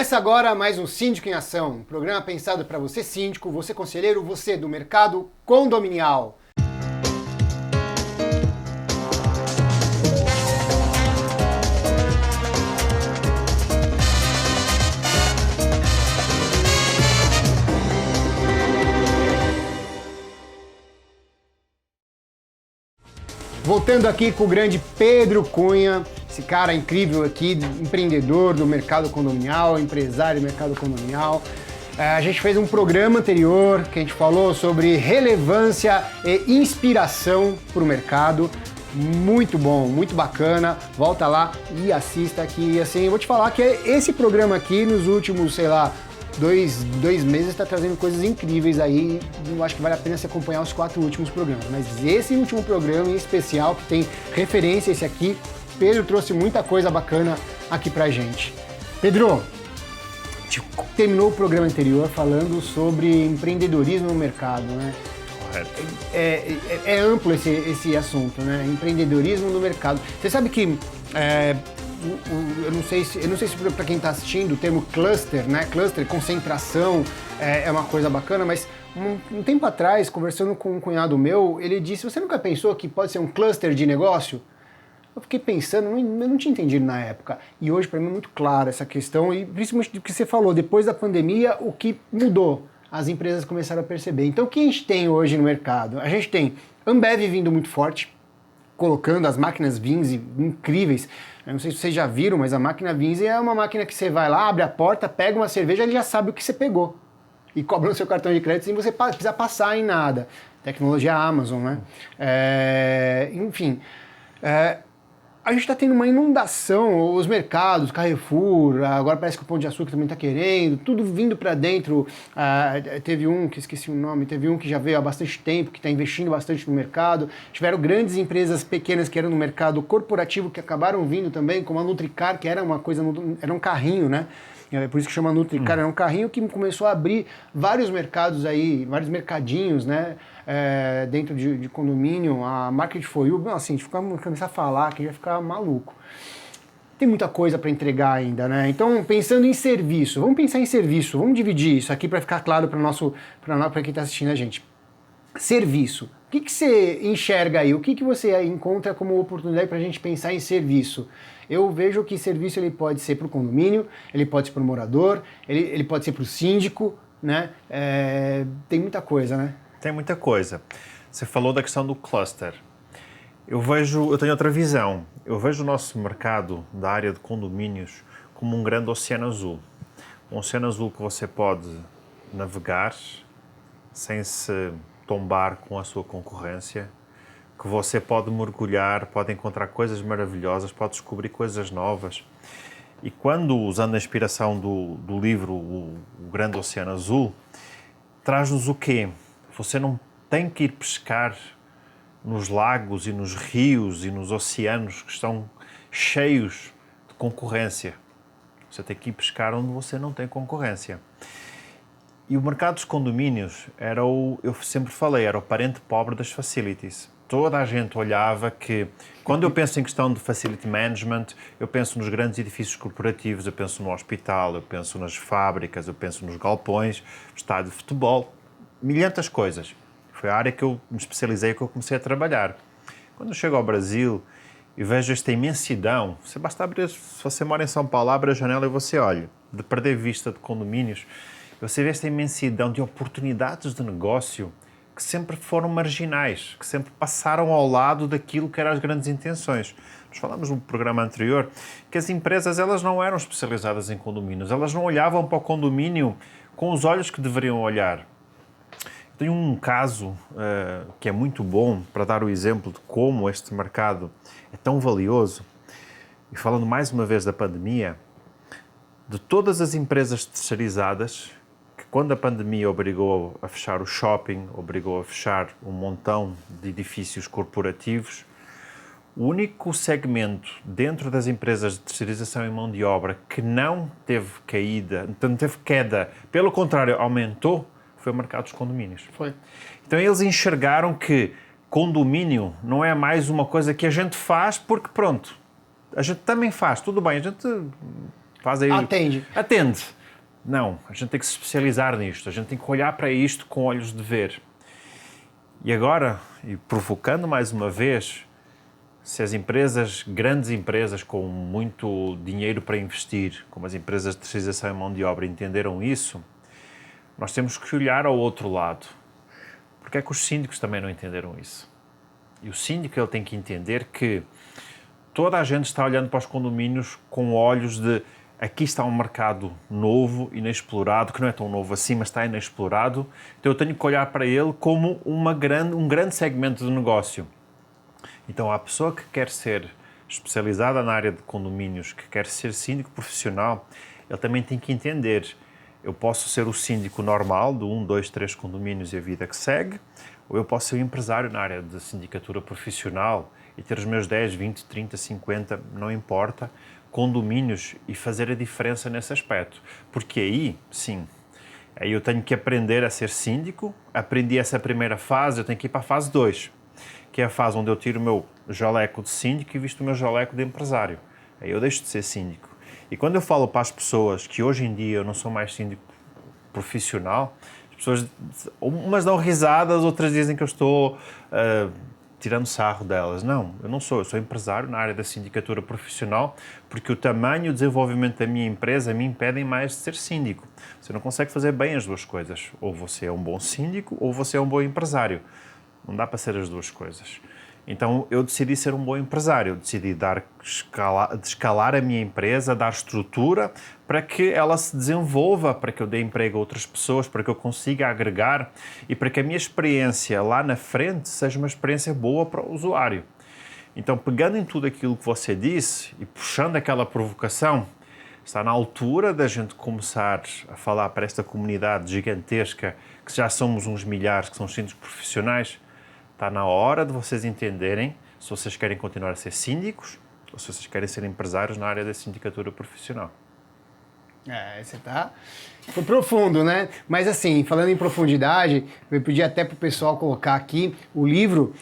Começa agora mais um Síndico em Ação, um programa pensado para você síndico, você conselheiro, você do mercado condominial. Voltando aqui com o grande Pedro Cunha, esse cara incrível aqui, empreendedor do mercado condominial, empresário do mercado condominial. A gente fez um programa anterior que a gente falou sobre relevância e inspiração para o mercado. Muito bom, muito bacana. Volta lá e assista aqui. Assim, eu vou te falar que esse programa aqui, nos últimos, dois meses, está trazendo coisas incríveis aí. Eu acho que vale a pena se acompanhar os 4 últimos programas. Mas esse último programa em especial, que tem referência a esse aqui, Pedro trouxe muita coisa bacana aqui pra gente. Pedro, a gente terminou o programa anterior falando sobre empreendedorismo no mercado, né? Correto. É amplo esse assunto, né? Empreendedorismo no mercado. Você sabe que eu não sei se para quem está assistindo o termo cluster, né? Cluster, concentração, é uma coisa bacana, mas um tempo atrás, conversando com um cunhado meu, ele disse: você nunca pensou que pode ser um cluster de negócio? Eu fiquei pensando, eu não tinha entendido na época. E hoje, para mim, é muito claro essa questão, e principalmente do que você falou, depois da pandemia, o que mudou? As empresas começaram a perceber. Então, o que a gente tem hoje no mercado? A gente tem Ambev vindo muito forte, colocando as máquinas Vinzi incríveis. Eu não sei se vocês já viram, mas a máquina Vinzi é uma máquina que você vai lá, abre a porta, pega uma cerveja, ele já sabe o que você pegou. E cobra no seu cartão de crédito sem você precisar passar em nada. Tecnologia Amazon, né? A gente está tendo uma inundação, os mercados, Carrefour, agora parece que o Pão de Açúcar também está querendo, tudo vindo para dentro. Teve um, que esqueci o nome, teve um que já veio há bastante tempo, que está investindo bastante no mercado. Tiveram grandes empresas pequenas que eram no mercado corporativo, que acabaram vindo também, como a Nutricar, que era era um carrinho, né? Por isso que chama Nutricar, era um carrinho que começou a abrir vários mercados aí, vários mercadinhos, né? Dentro de condomínio, a Market for You, assim, a gente começar a falar que ia ficar maluco. Tem muita coisa para entregar ainda, né? Então, pensando em serviço, vamos pensar em serviço, vamos dividir isso aqui para ficar claro para quem está assistindo a gente. Serviço. O que você enxerga aí? O que você encontra como oportunidade para a gente pensar em serviço? Eu vejo que serviço ele pode ser para o condomínio, ele pode ser para o morador, ele pode ser para o síndico, né? Tem muita coisa, né? Tem muita coisa. Você falou da questão do cluster. Eu tenho outra visão. Eu vejo o nosso mercado da área de condomínios como um grande oceano azul. Um oceano azul que você pode navegar sem se tombar com a sua concorrência, que você pode mergulhar, pode encontrar coisas maravilhosas, pode descobrir coisas novas. E quando, usando a inspiração do livro O Grande Oceano Azul, traz-nos o quê? Você não tem que ir pescar nos lagos e nos rios e nos oceanos que estão cheios de concorrência. Você tem que ir pescar onde você não tem concorrência. E o mercado dos condomínios eu sempre falei, era o parente pobre das facilities. Toda a gente olhava que, quando eu penso em questão de facility management, eu penso nos grandes edifícios corporativos, eu penso no hospital, eu penso nas fábricas, eu penso nos galpões, estádio de futebol, milhentas coisas. Foi a área que eu me especializei, que eu comecei a trabalhar. Quando eu chego ao Brasil e vejo esta imensidão, você basta abrir, se você mora em São Paulo, abre a janela e você olha, de perder vista de condomínios, você vê esta imensidão de oportunidades de negócio que sempre foram marginais, que sempre passaram ao lado daquilo que eram as grandes intenções. Nós falamos no programa anterior que as empresas elas não eram especializadas em condomínios, elas não olhavam para o condomínio com os olhos que deveriam olhar. Tenho um caso que é muito bom para dar o exemplo de como este mercado é tão valioso. E falando mais uma vez da pandemia, de todas as empresas terceirizadas, que quando a pandemia obrigou a fechar o shopping, obrigou a fechar um montão de edifícios corporativos, o único segmento dentro das empresas de terceirização e mão de obra que não teve queda, pelo contrário, aumentou, foi o mercado dos condomínios. Foi. Então eles enxergaram que condomínio não é mais uma coisa que a gente faz porque pronto, a gente também faz, tudo bem, a gente faz aí... Atende. Atende. Não, a gente tem que se especializar nisto, a gente tem que olhar para isto com olhos de ver. E agora, e provocando mais uma vez, se as empresas, grandes empresas com muito dinheiro para investir, como as empresas de terceirização e mão de obra, entenderam isso, nós temos que olhar ao outro lado. Porque é que os síndicos também não entenderam isso? E o síndico ele tem que entender que toda a gente está olhando para os condomínios com olhos de aqui está um mercado novo, inexplorado, que não é tão novo assim, mas está inexplorado, então eu tenho que olhar para ele como um grande segmento de negócio. Então, a pessoa que quer ser especializada na área de condomínios, que quer ser síndico profissional, ele também tem que entender, eu posso ser o síndico normal de 1, 2, 3 condomínios e a vida que segue, ou eu posso ser um empresário na área de sindicatura profissional e ter os meus 10, 20, 30, 50, não importa, condomínios e fazer a diferença nesse aspecto. Porque aí, sim, aí eu tenho que aprender a ser síndico, aprendi essa primeira fase, eu tenho que ir para a fase 2, que é a fase onde eu tiro o meu jaleco de síndico e visto o meu jaleco de empresário. Aí eu deixo de ser síndico. E quando eu falo para as pessoas que hoje em dia eu não sou mais síndico profissional, as pessoas, umas dão risadas, outras dizem que eu estou tirando sarro delas. Não, eu não sou. Eu sou empresário na área da sindicatura profissional porque o tamanho e o desenvolvimento da minha empresa me impedem mais de ser síndico. Você não consegue fazer bem as duas coisas. Ou você é um bom síndico ou você é um bom empresário. Não dá para ser as duas coisas. Então, eu decidi ser um bom empresário. Eu decidi escalar a minha empresa, dar estrutura para que ela se desenvolva, para que eu dê emprego a outras pessoas, para que eu consiga agregar e para que a minha experiência lá na frente seja uma experiência boa para o usuário. Então, pegando em tudo aquilo que você disse e puxando aquela provocação, está na altura da gente começar a falar para esta comunidade gigantesca, que já somos uns milhares, que são síndicos profissionais. Está na hora de vocês entenderem se vocês querem continuar a ser síndicos ou se vocês querem ser empresários na área da sindicatura profissional. Você tá... Foi profundo, né? Mas assim, falando em profundidade, eu pedi até pro pessoal colocar aqui o livro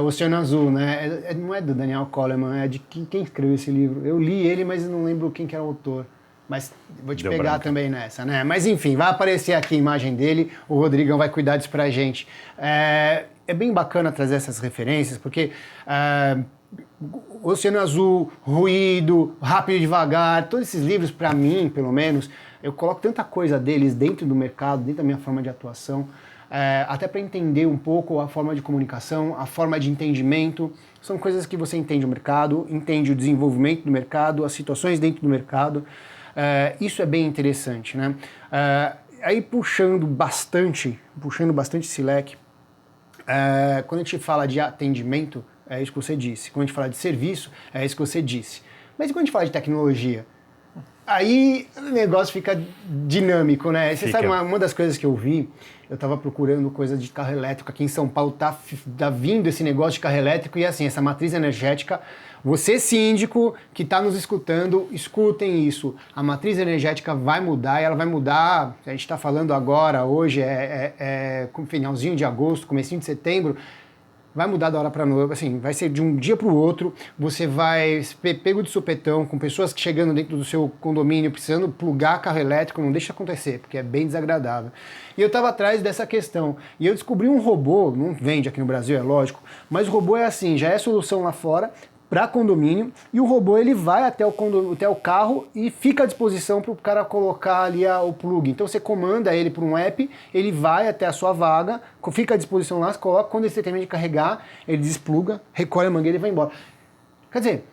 Oceano Azul, né? Não é do Daniel Kahneman, é de quem escreveu esse livro. Eu li ele, mas não lembro quem que era o autor. Mas vou te pegar também nessa, né? Mas enfim, vai aparecer aqui a imagem dele, o Rodrigão vai cuidar disso pra gente. É bem bacana trazer essas referências, porque Oceano Azul, Ruído, Rápido e Devagar, todos esses livros, para mim, pelo menos, eu coloco tanta coisa deles dentro do mercado, dentro da minha forma de atuação, até para entender um pouco a forma de comunicação, a forma de entendimento. São coisas que você entende o mercado, entende o desenvolvimento do mercado, as situações dentro do mercado. Isso é bem interessante, né? Aí puxando bastante esse leque, quando a gente fala de atendimento, é isso que você disse. Quando a gente fala de serviço, é isso que você disse. Mas e quando a gente fala de tecnologia? Aí o negócio fica dinâmico, né? Você sabe, uma das coisas que eu vi, eu estava procurando coisa de carro elétrico, aqui em São Paulo tá vindo esse negócio de carro elétrico e assim, essa matriz energética, você síndico que está nos escutando, escutem isso. A matriz energética vai mudar e ela vai mudar, a gente está falando agora, hoje com finalzinho de agosto, comecinho de setembro, vai mudar da hora para noite, assim, vai ser de um dia para o outro, você vai ser pego de supetão com pessoas que chegando dentro do seu condomínio precisando plugar carro elétrico, não deixa acontecer, porque é bem desagradável. E eu estava atrás dessa questão, e eu descobri um robô, não vende aqui no Brasil, é lógico, mas o robô é assim, já é solução lá fora, para condomínio, e o robô ele vai até o carro e fica à disposição para o cara colocar ali o plug. Então você comanda ele por um app, ele vai até a sua vaga, fica à disposição lá, você coloca, quando ele termina de carregar, ele despluga, recolhe a mangueira e vai embora. Quer dizer,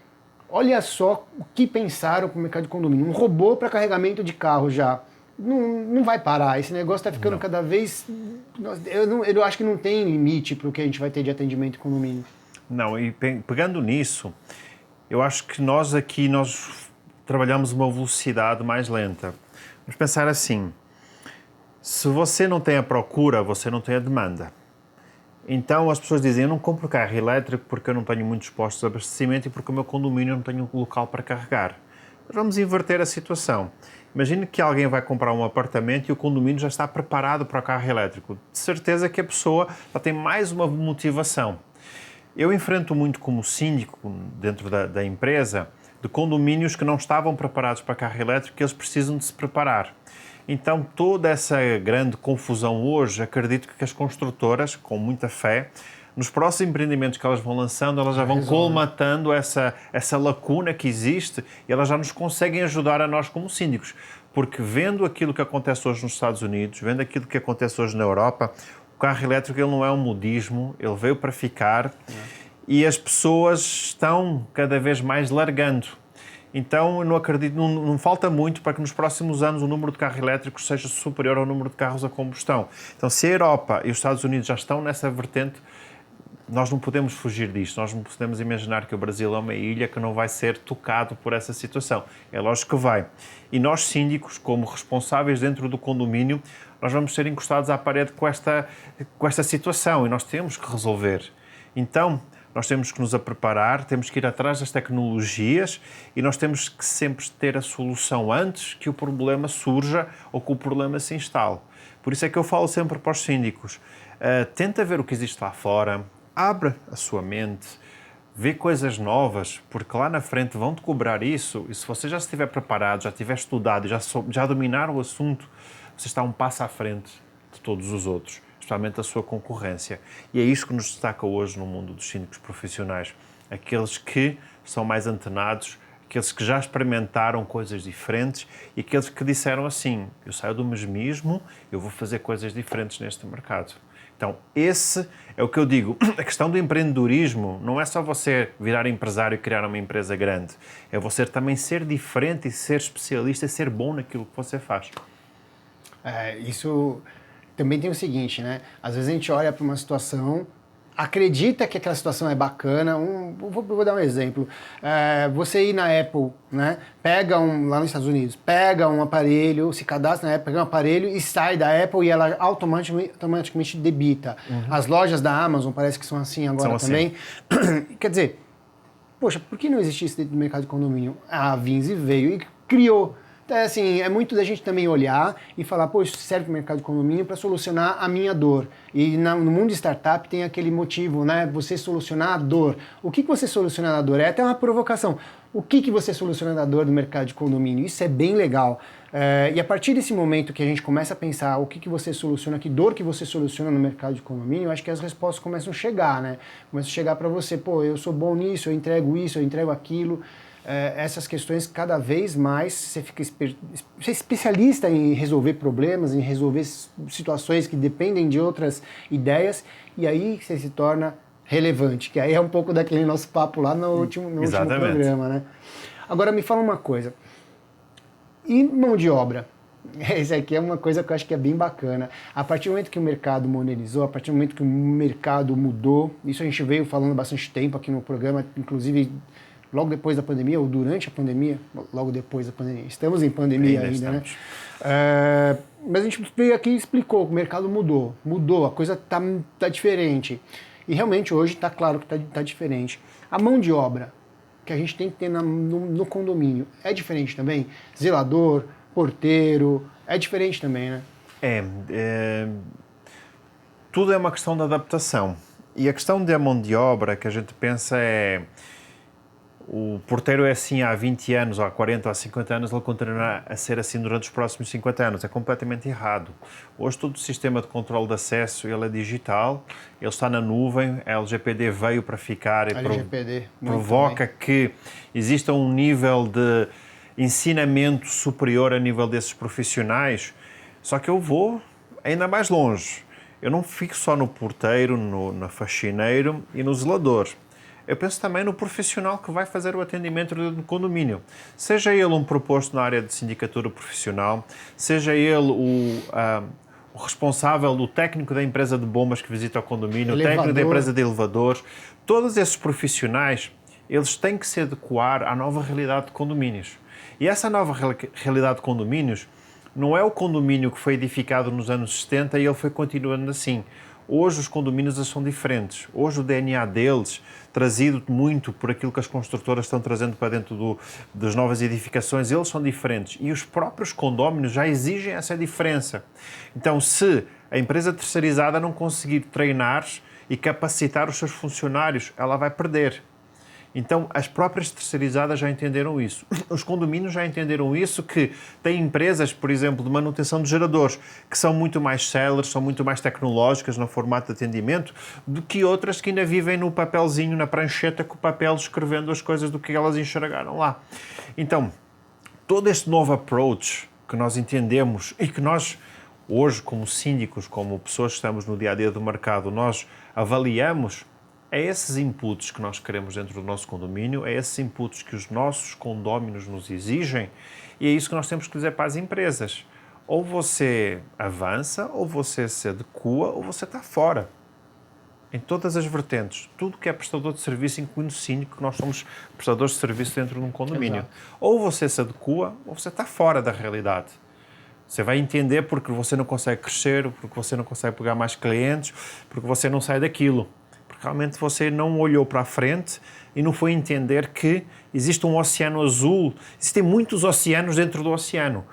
olha só o que pensaram para o mercado de condomínio. Um robô para carregamento de carro já. Não vai parar, esse negócio está ficando cada vez... Eu acho que não tem limite para o que a gente vai ter de atendimento em condomínio. Não, e pegando nisso, eu acho que nós trabalhamos uma velocidade mais lenta. Vamos pensar assim, se você não tem a procura, você não tem a demanda. Então as pessoas dizem, eu não compro carro elétrico porque eu não tenho muitos postos de abastecimento e porque o meu condomínio não tem um local para carregar. Mas vamos inverter a situação. Imagine que alguém vai comprar um apartamento e o condomínio já está preparado para o carro elétrico. De certeza que a pessoa já tem mais uma motivação. Eu enfrento muito como síndico dentro da empresa de condomínios que não estavam preparados para carro elétrico, que eles precisam de se preparar. Então, toda essa grande confusão hoje, acredito que as construtoras, com muita fé, nos próximos empreendimentos que elas vão lançando, elas já vão colmatando essa lacuna que existe e elas já nos conseguem ajudar a nós como síndicos. Porque vendo aquilo que acontece hoje nos Estados Unidos, vendo aquilo que acontece hoje na Europa, o carro elétrico ele não é um modismo, ele veio para ficar e as pessoas estão cada vez mais largando. Então, eu não acredito, não falta muito para que nos próximos anos o número de carros elétricos seja superior ao número de carros a combustão. Então, se a Europa e os Estados Unidos já estão nessa vertente, nós não podemos fugir disto. Nós não podemos imaginar que o Brasil é uma ilha que não vai ser tocado por essa situação. É lógico que vai. E nós, síndicos, como responsáveis dentro do condomínio, nós vamos ser encostados à parede com esta situação e nós temos que resolver. Então, nós temos que nos preparar, temos que ir atrás das tecnologias e nós temos que sempre ter a solução antes que o problema surja ou que o problema se instale. Por isso é que eu falo sempre para os síndicos, tenta ver o que existe lá fora, abre a sua mente, vê coisas novas, porque lá na frente vão-te cobrar isso e se você já estiver preparado, já tiver estudado, já dominar o assunto, você está um passo à frente de todos os outros, especialmente a sua concorrência. E é isso que nos destaca hoje no mundo dos síndicos profissionais. Aqueles que são mais antenados, aqueles que já experimentaram coisas diferentes e aqueles que disseram assim, eu saio do mesmismo, eu vou fazer coisas diferentes neste mercado. Então, esse é o que eu digo. A questão do empreendedorismo não é só você virar empresário e criar uma empresa grande. É você também ser diferente e ser especialista e ser bom naquilo que você faz. Isso também tem o seguinte, né? Às vezes a gente olha para uma situação, acredita que aquela situação é bacana. Vou dar um exemplo. Você ir na Apple, né? Lá nos Estados Unidos, pega um aparelho, se cadastra na Apple, pega um aparelho e sai da Apple e ela automaticamente debita. As lojas da Amazon parece que são assim agora também. Assim. Quer dizer, poxa, por que não existia isso dentro do mercado de condomínio? A Vinci veio e criou. Então, assim, é muito da gente também olhar e falar, pô, isso serve para o mercado de condomínio para solucionar a minha dor. E no mundo de startup tem aquele motivo, né? Você solucionar a dor. O que você soluciona na dor? É até uma provocação. O que você soluciona na dor do mercado de condomínio? Isso é bem legal. E a partir desse momento que a gente começa a pensar o que você soluciona, que dor que você soluciona no mercado de condomínio, eu acho que as respostas começam a chegar, né? Começam a chegar para você, pô, eu sou bom nisso, eu entrego isso, eu entrego aquilo. Essas questões, cada vez mais você fica você é especialista em resolver problemas, em resolver situações que dependem de outras ideias, e aí você se torna relevante, que aí é um pouco daquele nosso papo lá no último programa, né? Agora me fala uma coisa, e mão de obra? Esse aqui é uma coisa que eu acho que é bem bacana. A partir do momento que o mercado modernizou, a partir do momento que o mercado mudou, isso a gente veio falando há bastante tempo aqui no programa, inclusive logo depois da pandemia, ou durante a pandemia, logo depois da pandemia, estamos em pandemia ainda, né? Mas a gente veio aqui e explicou que o mercado mudou, a coisa tá diferente. E realmente hoje está claro que tá diferente. A mão de obra que a gente tem que ter no condomínio é diferente também? Zelador, porteiro, é diferente também, né? Tudo é uma questão de adaptação. E a questão da mão de obra que a gente pensa é... O porteiro é assim há 20 anos, ou há 40, ou há 50 anos, ele continuará a ser assim durante os próximos 50 anos. É completamente errado. Hoje todo o sistema de controle de acesso ele é digital, ele está na nuvem, a LGPD veio para ficar e provoca que exista um nível de ensinamento superior a nível desses profissionais. Só que eu vou ainda mais longe. Eu não fico só no porteiro, no faxineiro e no zelador. Eu penso também no profissional que vai fazer o atendimento do condomínio. Seja ele um proposto na área de sindicatura profissional, seja ele o responsável, o técnico da empresa de bombas que visita o condomínio, o técnico da empresa de elevadores, todos esses profissionais, eles têm que se adequar à nova realidade de condomínios. E essa nova realidade de condomínios não é o condomínio que foi edificado nos anos 70 e ele foi continuando assim. Hoje os condomínios são diferentes. Hoje o DNA deles, trazido muito por aquilo que as construtoras estão trazendo para dentro das novas edificações, eles são diferentes. E os próprios condóminos já exigem essa diferença. Então, se a empresa terceirizada não conseguir treinar e capacitar os seus funcionários, ela vai perder. Então, as próprias terceirizadas já entenderam isso. Os condomínios já entenderam isso, que têm empresas, por exemplo, de manutenção de geradores, que são muito mais céleres, são muito mais tecnológicas no formato de atendimento, do que outras que ainda vivem no papelzinho, na prancheta, com o papel escrevendo as coisas do que elas enxergaram lá. Então, todo este novo approach que nós entendemos e que nós, hoje, como síndicos, como pessoas que estamos no dia-a-dia do mercado, nós avaliamos, é esses inputs que nós queremos dentro do nosso condomínio, é esses inputs que os nossos condóminos nos exigem e é isso que nós temos que dizer para as empresas. Ou você avança, ou você se adequa, ou você está fora. Em todas as vertentes. Tudo que é prestador de serviço, incluindo o síndico, nós somos prestadores de serviço dentro de um condomínio. Exato. Ou você se adequa, ou você está fora da realidade. Você vai entender porque você não consegue crescer, porque você não consegue pegar mais clientes, porque você não sai daquilo. Realmente você não olhou para a frente e não foi entender que existe um oceano azul. Existem muitos oceanos dentro do oceano.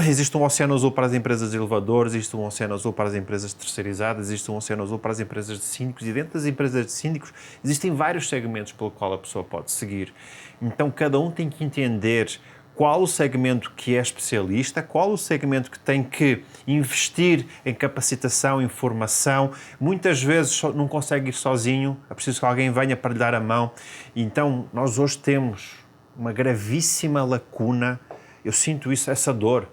Existe um oceano azul para as empresas de elevadores, existe um oceano azul para as empresas terceirizadas, existe um oceano azul para as empresas de síndicos e dentro das empresas de síndicos existem vários segmentos pelo qual a pessoa pode seguir. Então cada um tem que entender qual o segmento que é especialista, qual o segmento que tem que investir em capacitação, em formação. Muitas vezes não consegue ir sozinho, é preciso que alguém venha para lhe dar a mão. Então, nós hoje temos uma gravíssima lacuna, eu sinto isso, essa dor,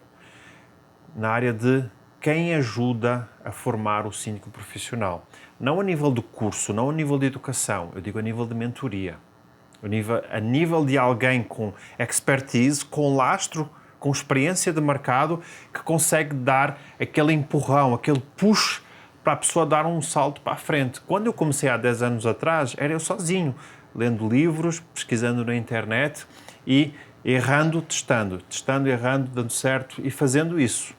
na área de quem ajuda a formar o síndico profissional. Não a nível do curso, não a nível de educação, eu digo a nível de mentoria. A nível de alguém com expertise, com lastro, com experiência de mercado, que consegue dar aquele empurrão, aquele push para a pessoa dar um salto para a frente. Quando eu comecei há 10 anos atrás, era eu sozinho, lendo livros, pesquisando na internet e errando, testando, errando, dando certo e fazendo isso.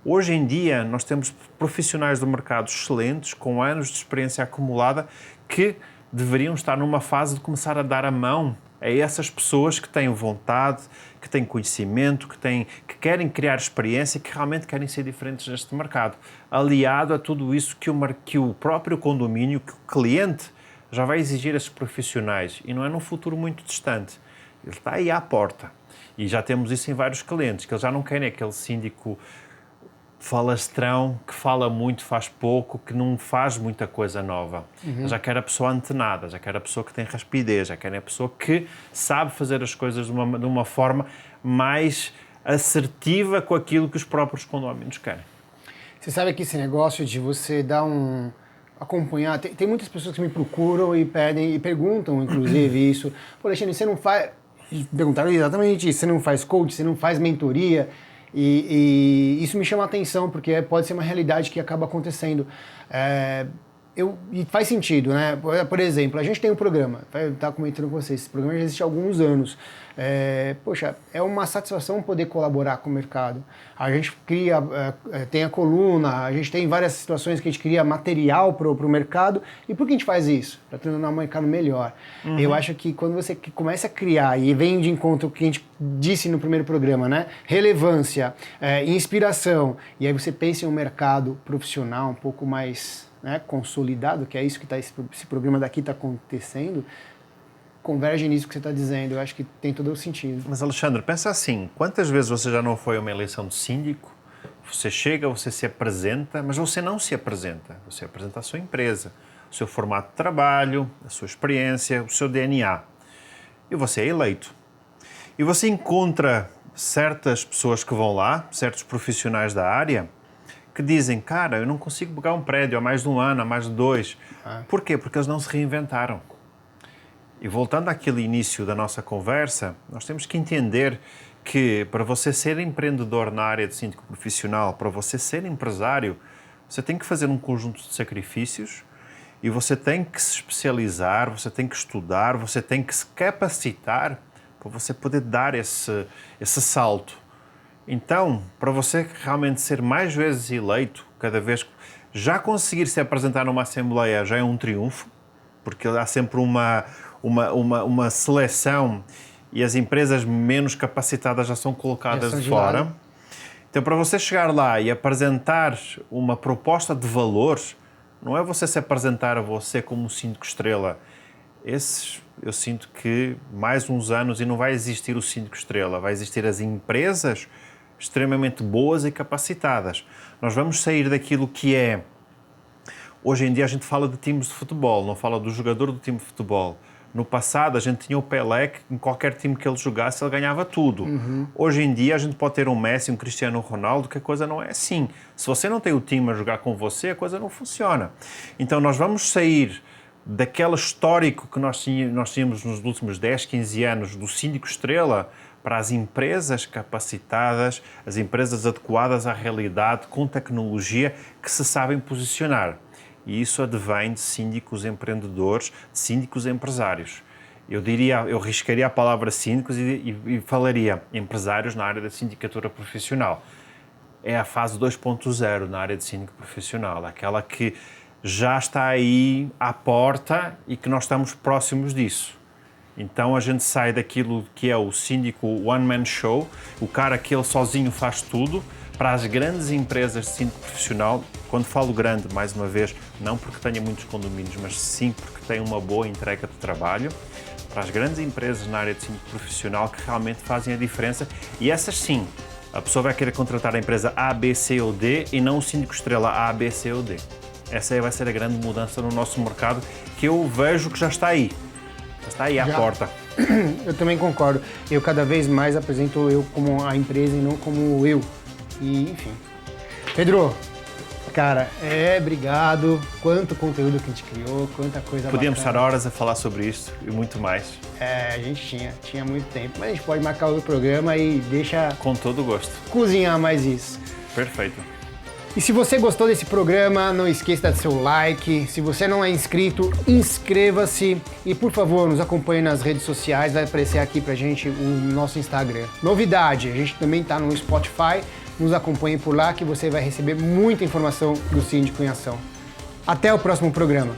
Hoje em dia, nós temos profissionais do mercado excelentes, com anos de experiência acumulada, que deveriam estar numa fase de começar a dar a mão a essas pessoas que têm vontade, que têm conhecimento, que querem criar experiência, que realmente querem ser diferentes neste mercado. Aliado a tudo isso que o próprio condomínio, que o cliente já vai exigir a esses profissionais e não é num futuro muito distante. Ele está aí à porta e já temos isso em vários clientes, que eles já não querem aquele síndico falastrão, que fala muito, faz pouco, que não faz muita coisa nova. Já quer a pessoa antenada, já quer a pessoa que tem rapidez, já quer a pessoa que sabe fazer as coisas de uma forma mais assertiva com aquilo que os próprios condóminos querem. Você sabe que esse negócio de você dar acompanhar, tem muitas pessoas que me procuram e pedem e perguntam, inclusive, isso. Pô, Alexandre, você não faz... Perguntaram exatamente isso, você não faz coach, você não faz mentoria... E isso me chama a atenção, porque pode ser uma realidade que acaba acontecendo. E faz sentido, né? Por exemplo, a gente tem um programa, eu estava comentando com vocês, esse programa já existe há alguns anos. Poxa, é uma satisfação poder colaborar com o mercado. A gente tem a coluna, a gente tem várias situações que a gente cria material para o mercado. E por que a gente faz isso? Para tornar o mercado melhor. Eu acho que quando você começa a criar, e vem de encontro o que a gente disse no primeiro programa, né? Relevância, inspiração, e aí você pensa em um mercado profissional um pouco mais... consolidado, que é isso que esse programa daqui está acontecendo, converge nisso que você está dizendo. Eu acho que tem todo o sentido. Mas, Alexandre, pensa assim, quantas vezes você já não foi a uma eleição de síndico? Você chega, você se apresenta, mas você não se apresenta. Você apresenta a sua empresa, o seu formato de trabalho, a sua experiência, o seu DNA. E você é eleito. E você encontra certas pessoas que vão lá, certos profissionais da área, que dizem, cara, eu não consigo pegar um prédio há mais de um ano, há mais de 2. Por quê? Porque eles não se reinventaram. E voltando àquele início da nossa conversa, nós temos que entender que para você ser empreendedor na área de síndico profissional, para você ser empresário, você tem que fazer um conjunto de sacrifícios e você tem que se especializar, você tem que estudar, você tem que se capacitar para você poder dar esse salto. Então, para você realmente ser mais vezes eleito, cada vez que já conseguir se apresentar numa assembleia já é um triunfo, porque há sempre uma seleção e as empresas menos capacitadas já são colocadas de fora. Então, para você chegar lá e apresentar uma proposta de valores, não é você se apresentar a você como um síndico estrela, esses eu sinto que mais uns anos e não vai existir o síndico estrela, vai existir as empresas extremamente boas e capacitadas. Nós vamos sair daquilo que é... Hoje em dia a gente fala de times de futebol, não fala do jogador do time de futebol. No passado a gente tinha o Pelé, que em qualquer time que ele jogasse ele ganhava tudo. Hoje em dia a gente pode ter um Messi, um Cristiano Ronaldo, que a coisa não é assim. Se você não tem o time a jogar com você, a coisa não funciona. Então nós vamos sair daquele histórico que nós tínhamos nos últimos 10, 15 anos do síndico estrela para as empresas capacitadas, as empresas adequadas à realidade, com tecnologia, que se sabem posicionar. E isso advém de síndicos empreendedores, de síndicos empresários. Eu riscaria a palavra síndicos e falaria empresários na área da sindicatura profissional. É a fase 2.0 na área de síndico profissional, aquela que já está aí à porta e que nós estamos próximos disso. Então a gente sai daquilo que é o síndico one-man show, o cara que ele sozinho faz tudo, para as grandes empresas de síndico profissional. Quando falo grande, mais uma vez, não porque tenha muitos condomínios, mas sim porque tem uma boa entrega de trabalho, para as grandes empresas na área de síndico profissional que realmente fazem a diferença. E essas sim, a pessoa vai querer contratar a empresa A, B, C ou D e não o síndico estrela A, B, C ou D. Essa aí vai ser a grande mudança no nosso mercado, que eu vejo que já está aí. Já está aí à porta. Eu também concordo. Eu cada vez mais apresento eu como a empresa e não como eu. E, enfim. Pedro, cara, obrigado. Quanto conteúdo que a gente criou, quanta coisa Podíamos bacana. estar horas a falar sobre isso e muito mais. A gente tinha muito tempo. Mas a gente pode marcar outro programa e deixa Com todo o gosto. cozinhar mais isso. Perfeito. E se você gostou desse programa, não esqueça de dar seu like. Se você não é inscrito, inscreva-se. E, por favor, nos acompanhe nas redes sociais. Vai aparecer aqui pra gente o nosso Instagram. Novidade, a gente também tá no Spotify. Nos acompanhe por lá que você vai receber muita informação do Síndico em Ação. Até o próximo programa.